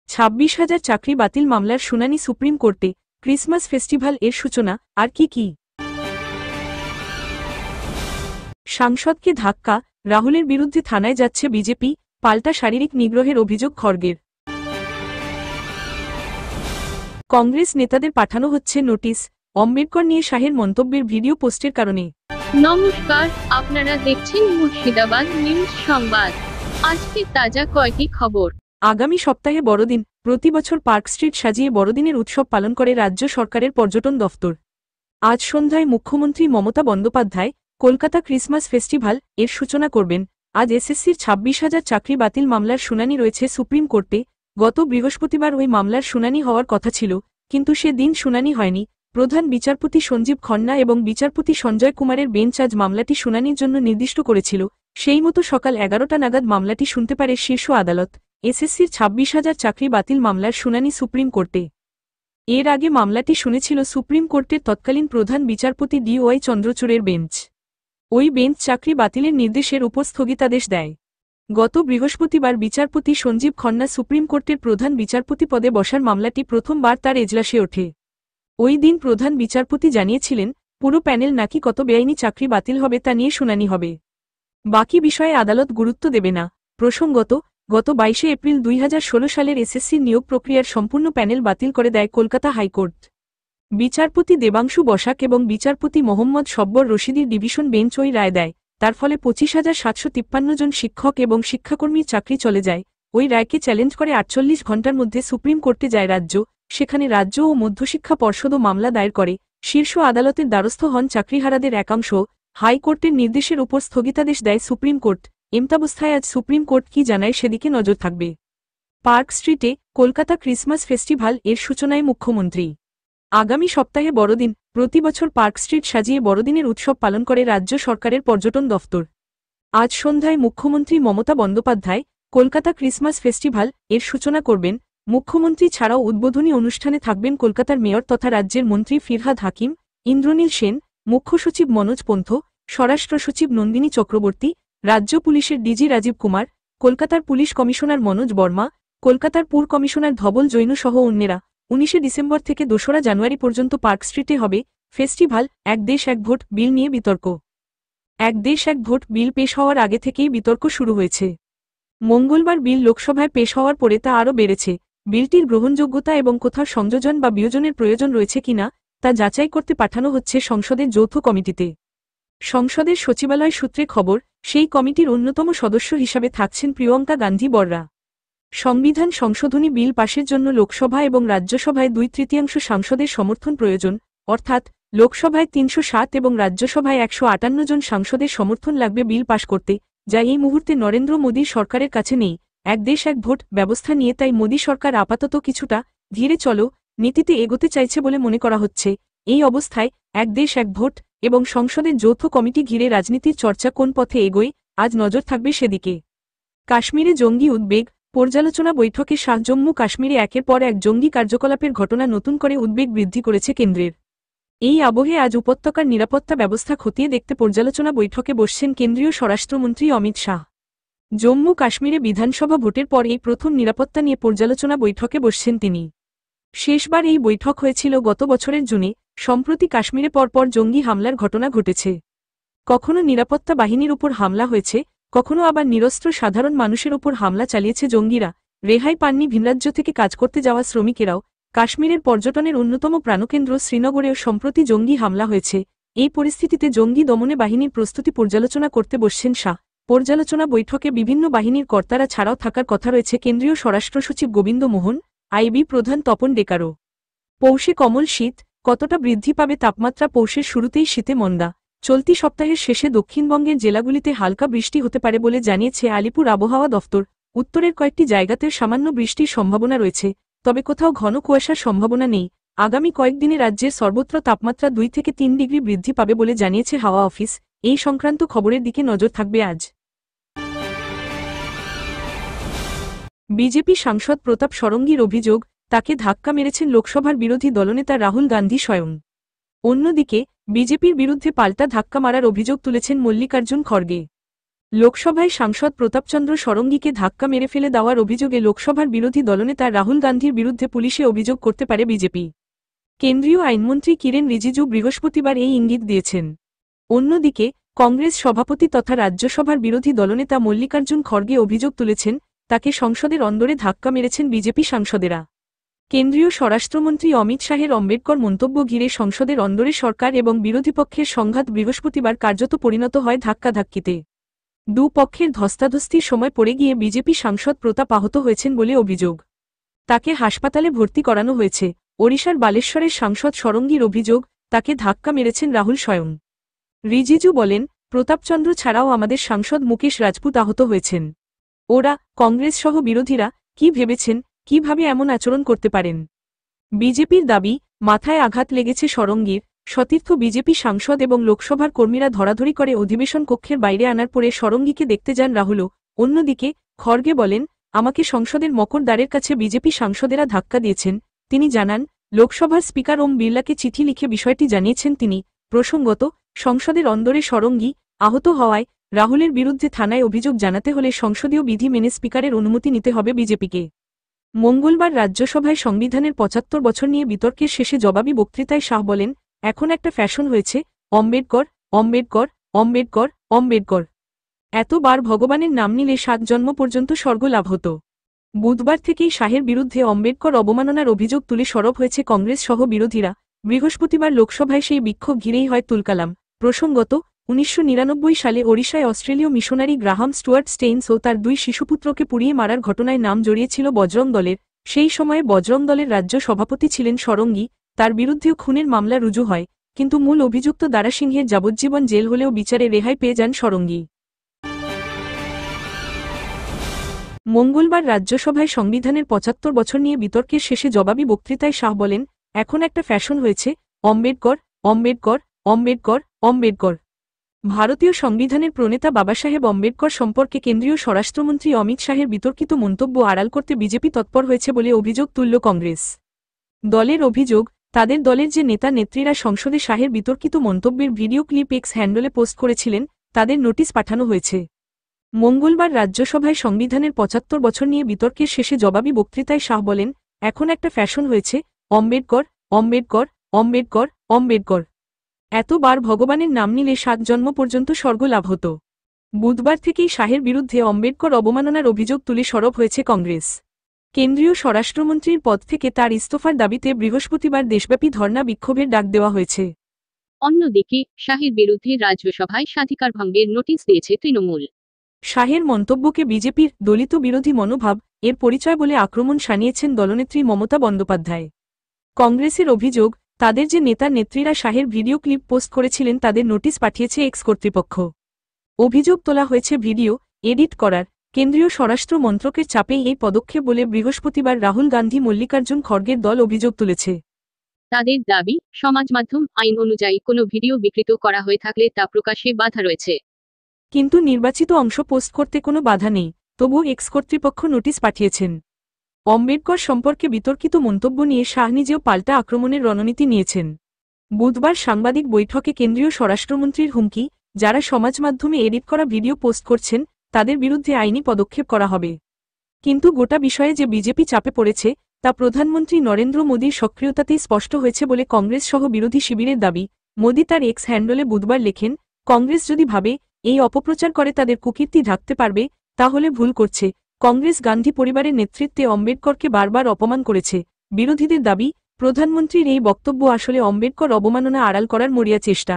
26,000 চাকরি বাতিল মামলার শুনানি সুপ্রিম কোর্টে, ক্রিসমাস ফেস্টিভ্যাল এর সূচনা, আর কি কি? সাংসদকে ধাক্কা, রাহুলের বিরুদ্ধে থানায় যাচ্ছে বিজেপি, পাল্টা শারীরিক নিগ্রহের অভিযোগ খড়গের। কংগ্রেস নেতাদের পাঠানো হচ্ছে নোটিশ, আম্বেদকর নিয়ে শাহের মন্তব্যের ভিডিও পোস্টের কারণে। নমস্কার, আপনারা দেখছেন মুর্শিদাবাদ নিউজ সংবাদ। আজকে তাজা কয়েকটি খবর। আগামী সপ্তাহে বড়দিন, প্রতি বছর পার্ক স্ট্রিট সাজিয়ে বড়দিনের উৎসব পালন করে রাজ্য সরকারের পর্যটন দফতর। আজ সন্ধ্যায় মুখ্যমন্ত্রী মমতা বন্দ্যোপাধ্যায় কলকাতা ক্রিসমাস ফেস্টিভ্যাল এর সূচনা করবেন। আজ এসএসসির 26,000 চাকরি বাতিল মামলার শুনানি রয়েছে সুপ্রিম কোর্টে। গত বৃহস্পতিবার ওই মামলার শুনানি হওয়ার কথা ছিল, কিন্তু সে দিন শুনানি হয়নি। প্রধান বিচারপতি সঞ্জীব খন্না এবং বিচারপতি সঞ্জয় কুমারের বেঞ্চ আজ মামলাটি শুনানির জন্য নির্দিষ্ট করেছিল। সেই মতো সকাল 11টা নাগাদ মামলাটি শুনতে পারে শীর্ষ আদালত। এসএসসির 26,000 চাকরি বাতিল মামলার শুনানি সুপ্রিম কোর্টে। এর আগে মামলাটি শুনেছিল সুপ্রিম কোর্টের তৎকালীন প্রধান বিচারপতি DY চন্দ্রচূড়ের বেঞ্চ। ওই বেঞ্চ চাকরি বাতিলের নির্দেশের উপর স্থগিতাদেশ দেয়। গত বৃহস্পতিবার বিচারপতি সঞ্জীব খন্না সুপ্রিম কোর্টের প্রধান বিচারপতি পদে বসার মামলাটি প্রথমবার তার এজলাসে ওঠে। ওই দিন প্রধান বিচারপতি জানিয়েছিলেন, পুরো প্যানেল নাকি কত বেআইনি চাকরি বাতিল হবে তা নিয়ে শুনানি হবে। বাকি বিষয়ে আদালত গুরুত্ব দেবে না। প্রসঙ্গত, গত 22শে এপ্রিল 2016 সালের এসএসসির নিয়োগ প্রক্রিয়ার সম্পূর্ণ প্যানেল বাতিল করে দেয় কলকাতা হাইকোর্ট। বিচারপতি দেবাংশু বসাক এবং বিচারপতি মোহাম্মদ সব্বর রশিদির ডিভিশন বেঞ্চ ওই রায় দেয়। তার ফলে 25,753 জন শিক্ষক এবং শিক্ষাকর্মীর চাকরি চলে যায়। ওই রায়কে চ্যালেঞ্জ করে 48 ঘণ্টার মধ্যে সুপ্রিম কোর্টে যায় রাজ্য। সেখানে রাজ্য ও মধ্যশিক্ষা পর্ষদও মামলা দায়ের করে। শীর্ষ আদালতের দ্বারস্থ হন চাকরিহারাদের একাংশ। হাইকোর্টের নির্দেশের উপর স্থগিতাদেশ দেয় সুপ্রিম কোর্ট। এমতাবস্থায় আজ সুপ্রিম কোর্ট কি জানায় সেদিকে নজর থাকবে। পার্ক স্ট্রিটে কলকাতা ক্রিসমাস ফেস্টিভ্যাল এর সূচনায় মুখ্যমন্ত্রী। আগামী সপ্তাহে বড়দিন, প্রতি বছর পার্ক স্ট্রিট সাজিয়ে বড়দিনের উৎসব পালন করে রাজ্য সরকারের পর্যটন দফতর। আজ সন্ধ্যায় মুখ্যমন্ত্রী মমতা বন্দ্যোপাধ্যায় কলকাতা ক্রিসমাস ফেস্টিভ্যাল এর সূচনা করবেন। মুখ্যমন্ত্রী ছাড়াও উদ্বোধনী অনুষ্ঠানে থাকবেন কলকাতার মেয়র তথা রাজ্যের মন্ত্রী ফিরহাদ হাকিম, ইন্দ্রনীল সেন, মুখ্য সচিব মনোজ পন্থ, স্বরাষ্ট্র সচিব নন্দিনী চক্রবর্তী, রাজ্য পুলিশের ডিজি রাজীব কুমার, কলকাতার পুলিশ কমিশনার মনোজ বর্মা, কলকাতার পুর কমিশনার ধবল জৈন সহ অন্যেরা। 19শে ডিসেম্বর থেকে 2রা জানুয়ারি পর্যন্ত পার্ক স্ট্রিটে হবে ফেস্টিভ্যাল। এক দেশ এক ভোট বিল নিয়ে বিতর্ক। এক দেশ এক ভোট বিল পেশ হওয়ার আগে থেকেই বিতর্ক শুরু হয়েছে। মঙ্গলবার বিল লোকসভায় পেশ হওয়ার পরে তা আরও বেড়েছে। বিলটির গ্রহণযোগ্যতা এবং কোথাও সংযোজন বা বিয়োজনের প্রয়োজন রয়েছে কিনা তা যাচাই করতে পাঠানো হচ্ছে সংসদের যৌথ কমিটিতে। সংসদের সচিবালয় সূত্রে খবর, সেই কমিটির অন্যতম সদস্য হিসাবে থাকছেন প্রিয়ঙ্কা গান্ধী বররা। সংবিধান সংশোধনী বিল পাশের জন্য লোকসভা এবং রাজ্যসভায় 2/3 সাংসদের সমর্থন প্রয়োজন, অর্থাৎ লোকসভায় 307 এবং রাজ্যসভায় 158 জন সাংসদের সমর্থন লাগবে বিল পাশ করতে, যা এই মুহূর্তে নরেন্দ্র মোদীর সরকারের কাছে নেই। এক দেশ এক ভোট ব্যবস্থা নিয়ে তাই মোদী সরকার আপাতত কিছুটা ধীরে চলো নীতিতে এগোতে চাইছে বলে মনে করা হচ্ছে। এই অবস্থায় এক দেশ এক ভোট এবং সংসদের যৌথ কমিটি ঘিরে রাজনীতির চর্চা কোন পথে এগোয়, আজ নজর থাকবে সেদিকে। কাশ্মীরে জঙ্গি উদ্বেগ, পর্যালোচনা বৈঠকে শাহ। জম্মু কাশ্মীরে একের পর এক জঙ্গি কার্যকলাপের ঘটনা নতুন করে উদ্বেগ বৃদ্ধি করেছে কেন্দ্রের। এই আবহে আজ উপত্যকার নিরাপত্তা ব্যবস্থা খতিয়ে দেখতে পর্যালোচনা বৈঠকে বসছেন কেন্দ্রীয় স্বরাষ্ট্রমন্ত্রী অমিত শাহ। জম্মু কাশ্মীরে বিধানসভা ভোটের পর এই প্রথম নিরাপত্তা নিয়ে পর্যালোচনা বৈঠকে বসছেন তিনি। শেষবার এই বৈঠক হয়েছিল গত বছরের জুনে। সম্প্রতি কাশ্মীরে পরপর জঙ্গি হামলার ঘটনা ঘটেছে। কখনো নিরাপত্তা বাহিনীর উপর হামলা হয়েছে, কখনো আবার নিরস্ত্র সাধারণ মানুষের উপর হামলা চালিয়েছে জঙ্গিরা। রেহাই পাননি ভিনরাজ্য থেকে কাজ করতে যাওয়া শ্রমিকেরাও। কাশ্মীরের পর্যটনের অন্যতম প্রাণকেন্দ্র শ্রীনগরেও সম্প্রতি জঙ্গি হামলা হয়েছে। এই পরিস্থিতিতে জঙ্গি দমনে বাহিনীর প্রস্তুতি পর্যালোচনা করতে বসছেন শাহ। পর্যালোচনা বৈঠকে বিভিন্ন বাহিনীর কর্তারা ছাড়াও থাকার কথা রয়েছে কেন্দ্রীয় স্বরাষ্ট্র সচিব গোবিন্দ মোহন, আইবি প্রধান তপন ডেকারও। পৌষে কমল শীত, কতটা বৃদ্ধি পাবে তাপমাত্রা? পৌষের শুরুতেই শীতে মন্দা। চলতি সপ্তাহের শেষে দক্ষিণবঙ্গের জেলাগুলিতে হালকা বৃষ্টি হতে পারে বলে জানিয়েছে আলিপুর আবহাওয়া দফতর। উত্তরের কয়েকটি জায়গাতে সামান্য বৃষ্টির সম্ভাবনা রয়েছে, তবে কোথাও ঘন কুয়াশার সম্ভাবনা নেই। আগামী কয়েকদিনে রাজ্যের সর্বত্র তাপমাত্রা 2 থেকে 3 ডিগ্রি বৃদ্ধি পাবে বলে জানিয়েছে হাওয়া অফিস। এই সংক্রান্ত খবরের দিকে নজর থাকবে আজ। বিজেপি সাংসদ প্রতাপ ষড়ঙ্গীর অভিযোগ, তাকে ধাক্কা মেরেছেন লোকসভার বিরোধী দলনেতা রাহুল গান্ধী স্বয়ং। অন্যদিকে বিজেপির বিরুদ্ধে পাল্টা ধাক্কা মারার অভিযোগ তুলেছেন মল্লিকার্জুন খড়গে। লোকসভায় সাংসদ প্রতাপচন্দ্র ষড়ঙ্গীকে ধাক্কা মেরে ফেলে দেওয়ার অভিযোগে লোকসভার বিরোধী দলনেতা রাহুল গান্ধীর বিরুদ্ধে পুলিশে অভিযোগ করতে পারে বিজেপি। কেন্দ্রীয় আইনমন্ত্রী কিরেন রিজিজু বৃহস্পতিবার এই ইঙ্গিত দিয়েছেন। অন্যদিকে কংগ্রেস সভাপতি তথা রাজ্যসভার বিরোধী দলনেতা মল্লিকার্জুন খড়গে অভিযোগ তুলেছেন, তাকে সংসদের অন্দরে ধাক্কা মেরেছেন বিজেপি সাংসদেরা। কেন্দ্রীয় স্বরাষ্ট্রমন্ত্রী অমিত শাহের অম্বেদকর মন্তব্য ঘিরে সংসদের অন্দরে সরকার এবং বিরোধীপক্ষের সংঘাত বৃহস্পতিবার কার্যত পরিণত হয় ধাক্কাধাক্কিতে। দুপক্ষের ধস্তাধস্তির সময় পড়ে গিয়ে বিজেপি সাংসদ প্রতাপ আহত হয়েছেন বলে অভিযোগ। তাকে হাসপাতালে ভর্তি করানো হয়েছে। ওড়িশার বালেশ্বরের সাংসদ ষড়ঙ্গীর অভিযোগ, তাকে ধাক্কা মেরেছেন রাহুল স্বয়ং। রিজিজু বলেন, প্রতাপচন্দ্র ছাড়াও আমাদের সাংসদ মুকেশ রাজপুত আহত হয়েছেন। ওরা, কংগ্রেস সহ বিরোধীরা, কি ভেবেছেন, কিভাবে এমন আচরণ করতে পারেন? বিজেপির দাবি, মাথায় আঘাত লেগেছে ষড়ঙ্গীর। সতীর্থ বিজেপি সাংসদ এবং লোকসভার কর্মীরা ধরাধরি করে অধিবেশন কক্ষের বাইরে আনার পরে ষড়ঙ্গীকে দেখতে যান রাহুলও। অন্যদিকে খড়গে বলেন, আমাকে সংসদের মকর দ্বারের কাছে বিজেপি সাংসদেরা ধাক্কা দিয়েছেন। তিনি জানান, লোকসভার স্পিকার ওম বিড়লাকে চিঠি লিখে বিষয়টি জানিয়েছেন তিনি। প্রসঙ্গত, সংসদের অন্দরে ষড়ঙ্গী আহত হওয়ায় রাহুলের বিরুদ্ধে থানায় অভিযোগ জানাতে হলে সংসদীয় বিধি মেনে স্পিকারের অনুমতি নিতে হবে বিজেপিকে। মঙ্গলবার রাজ্যসভায় সংবিধানের ৭৫ বছর নিয়ে বিতর্কের শেষে জবাবি বক্তৃতায় শাহ বলেন, এখন একটা ফ্যাশন হয়েছে, অম্বেদকর অম্বেদকর অম্বেদকর অম্বেদকর। এতবার ভগবানের নাম নিলে ৭ জন্ম পর্যন্ত স্বর্গ লাভ হতো। বুধবার থেকেই শাহের বিরুদ্ধে অম্বেদকর অবমাননার অভিযোগ তুলে সরব হয়েছে কংগ্রেস সহ বিরোধীরা। বৃহস্পতিবার লোকসভায় সেই বিক্ষোভ ঘিরেই হয় তুলকালাম। প্রসঙ্গত, ১৯৯৯ সালে ওড়িশায় অস্ট্রেলীয় মিশনারি গ্রাহাম স্টুয়ার্ট স্টেইনস ও তার ২ শিশুপুত্রকে পুড়িয়ে মারার ঘটনায় নাম জড়িয়েছিল বজরং দলের। সেই সময়ে বজরং দলের রাজ্য সভাপতি ছিলেন ষড়ঙ্গী। তার বিরুদ্ধেও খুনের মামলা রুজু হয়, কিন্তু মূল অভিযুক্ত দারা সিংহের যাবজ্জীবন জেল হলেও বিচারে রেহাই পেয়ে যান ষড়ঙ্গী। মঙ্গলবার রাজ্যসভায় সংবিধানের ৭৫ বছর নিয়ে বিতর্কের শেষে জবাবি বক্তৃতায় শাহ বলেন, এখন একটা ফ্যাশন হয়েছে, অম্বেদকর অম্বেদকর অম্বেদকর অম্বেদকর। ভারতীয় সংবিধানের প্রণেতা বাবাসাহেব অম্বেদকর সম্পর্কে কেন্দ্রীয় স্বরাষ্ট্রমন্ত্রী অমিত শাহের বিতর্কিত মন্তব্য আড়াল করতে বিজেপি তৎপর হয়েছে বলে অভিযোগ তুলল কংগ্রেস। দলের অভিযোগ, তাদের দলের যে নেতা নেত্রীরা সংসদে শাহের বিতর্কিত মন্তব্যের ভিডিও ক্লিপ এক্স হ্যান্ডলে পোস্ট করেছিলেন, তাদের নোটিশ পাঠানো হয়েছে। মঙ্গলবার রাজ্যসভায় সংবিধানের ৭৫ বছর নিয়ে বিতর্কের শেষে জবাবি বক্তৃতায় শাহ বলেন, এখন একটা ফ্যাশন হয়েছে, অম্বেদকর অম্বেদকর অম্বেদকর অম্বেদকর। এতবার ভগবানের নাম নিলে ৭ জন্ম পর্যন্ত স্বর্গ লাভ হতো। বুধবার থেকেই শাহের বিরুদ্ধে অম্বেদকর অবমাননার অভিযোগ তুলে সরব হয়েছে কংগ্রেস। কেন্দ্রীয় স্বরাষ্ট্রমন্ত্রীর পদ থেকে তার ইস্তফার দাবিতে বৃহস্পতিবার দেশব্যাপী ধর্ণা বিক্ষোভের ডাক দেওয়া হয়েছে। অন্যদিকে শাহের বিরুদ্ধে রাজ্যসভায় স্বাধিকার ভঙ্গের নোটিশ দিয়েছে তৃণমূল। শাহের মন্তব্যকে বিজেপির দলিত বিরোধী মনোভাব এর পরিচয় বলে আক্রমণ শানিয়েছেন দলনেত্রী মমতা বন্দ্যোপাধ্যায়। কংগ্রেসের অভিযোগ, তাদের যে নেতা নেত্রীরা শাহের ভিডিও ক্লিপ পোস্ট করেছিলেন তাদের নোটিশ পাঠিয়েছে এক্স কর্তৃপক্ষ। অভিযোগ তোলা হয়েছে ভিডিও এডিট করার। কেন্দ্রীয় স্বরাষ্ট্র মন্ত্রকের চাপেই এই পদক্ষেপ বলে বৃহস্পতিবার রাহুল গান্ধী মল্লিকার্জুন খড়গের দল অভিযোগ তুলেছে। তাদের দাবি, সমাজ মাধ্যম আইন অনুযায়ী কোনো ভিডিও বিকৃত করা হয়ে থাকলে তা প্রকাশে বাধা রয়েছে। কিন্তু নির্বাচিত অংশ পোস্ট করতে কোনো বাধা নেই, তবুও এক্স কর্তৃপক্ষ নোটিশ পাঠিয়েছেন। অম্বেদকর সম্পর্কে বিতর্কিত মন্তব্য নিয়ে শাহ নিজেও পাল্টা আক্রমণের রণনীতি নিয়েছেন। বুধবার সাংবাদিক বৈঠকে কেন্দ্রীয় স্বরাষ্ট্রমন্ত্রীর হুমকি, যারা সমাজ মাধ্যমে এডিট করা ভিডিও পোস্ট করছেন তাদের বিরুদ্ধে আইনি পদক্ষেপ করা হবে। কিন্তু গোটা বিষয়ে যে বিজেপি চাপে পড়েছে তা প্রধানমন্ত্রী নরেন্দ্র মোদীর সক্রিয়তাতেই স্পষ্ট হয়েছে বলে কংগ্রেস সহ বিরোধী শিবিরের দাবি। মোদী তার এক্স হ্যান্ডলে বুধবার লেখেন, কংগ্রেস যদি ভাবে এই অপপ্রচার করে তাদের কুকীর্তি ঢাকতে পারবে, তাহলে ভুল করছে। কংগ্রেস গান্ধী পরিবারের নেতৃত্বে অম্বেদকরকে বারবার অপমান করেছে। বিরোধীদের দাবি, প্রধানমন্ত্রীর এই বক্তব্য আসলে অম্বেদকর অবমাননা আড়াল করার মরিয়া চেষ্টা।